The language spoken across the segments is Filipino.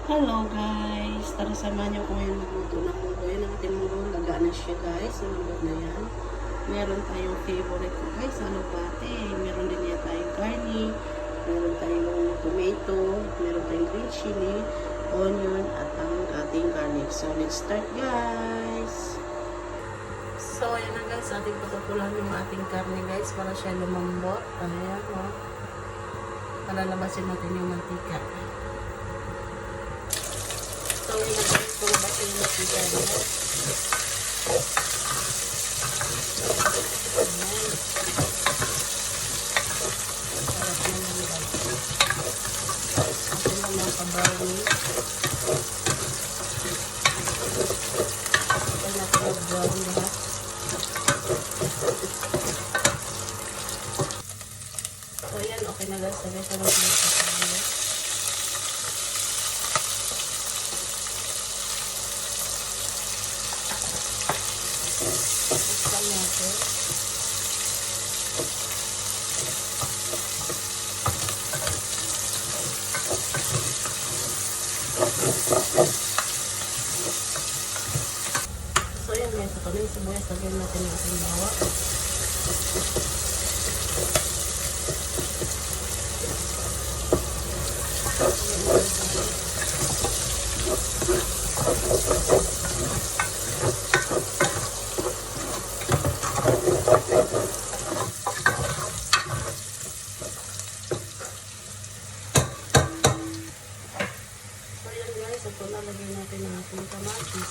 Hello guys! Tara samahan niyo ko ngayon magluto ng munggo. Yan ang ating munggo. Laga na siya guys. Nalambot na yan. Meron tayong favorite ko guys. Alubate. Meron din niya tayong garlic. Meron tayong tomato. Meron tayong green chili, onion, at ang ating garlic. So let's start guys! So ayan na guys. Ating patutulan yung ating karne guys. Para siya lumambot. Ayan o. Palalabasin natin yung mantika. So, ilagay ko na basin yung mantika niya. Ayan. Sarap naman guys. Ito lang mga kabarni. Ito na ko mag-brown lahat. So, ayan. Okay na guys. Sabay siya mag-brown. Natin. So yan guys, ito na yung sibuyas. Lagyan natin yung ating bawang. Ito na, lagyan natin ang ating kamatis.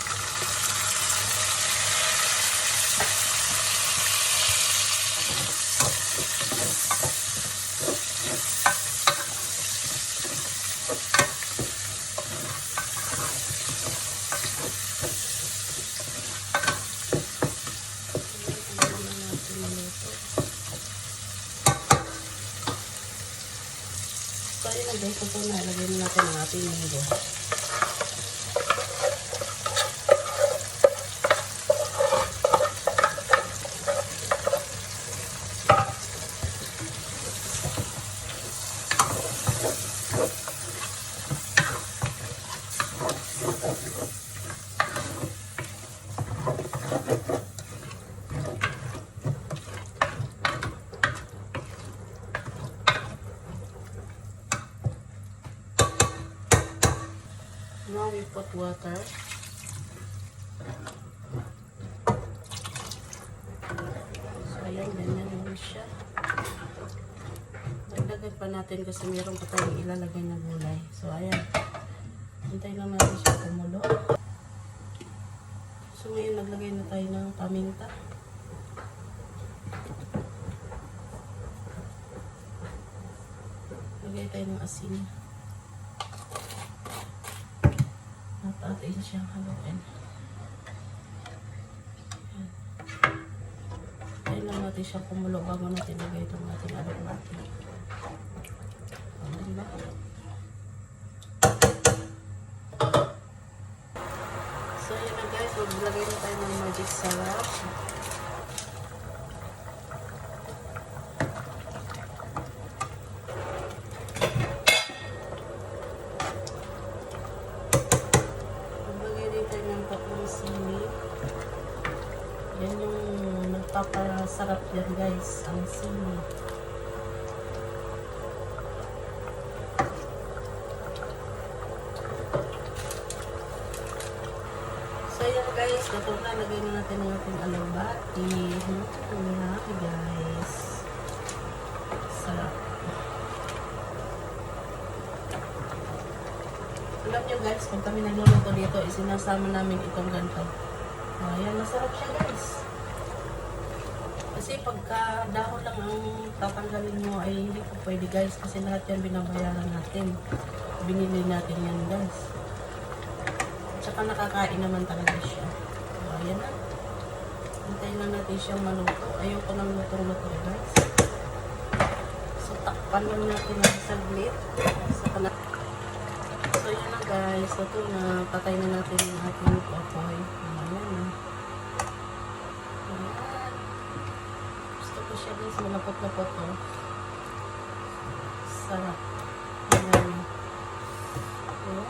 So, yun na guys. Ito na, lagyan natin ang ating munggo. Now we put water. So ayan, ganyan naman siya. Dagdagan pa natin kasi mayroon pa tayong ilalagay na gulay. So ayan, hintay lang natin siya kumulo. So ngayon naglagay na tayo ng paminta. Lagay tayo ng asin. At atin siyang haluin. Ayan lang natin siyang kumulo bago natin lagay itong ating alubate. Diba? So yun na guys, maglagay na tayo ng magic sarap. Yan yung nagpapasarap yan guys, ang sili. So yan guys, ito na, lagay na natin ang ating alubati. Yummy guys. Sarap. Alam nyo guys, pag kami nagluluto dito, isinasama namin itong ganito. Ayan, masarap siya guys. Kasi pagka dahon lang ang tatanggalin mo ay hindi po pwede guys. Kasi lahat yan binabayaran natin. Binili natin yan guys. Tsaka nakakain naman talaga siya. So, ayan na. Hintayin lang natin siyang maluto. Ayoko nang lutong-luto guys. So takpan lang natin ang saglit. So yan na guys. Ito na. Patay na natin yung ating apoy. Ayan na. Gusto ko siya guys, malapot-lapot to. Sarap. Ayan. Ayan.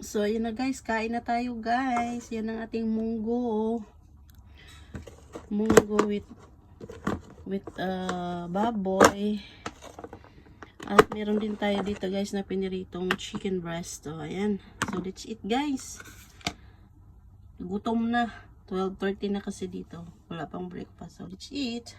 So, ayan na guys. Kain na tayo guys. Yan ang ating munggo. Munggo with baboy. At meron din tayo dito guys na piniritong chicken breast. So, ayan. So, let's eat guys. Gutom na. 12:30 na kasi dito. Wala pang breakfast. So, let's eat.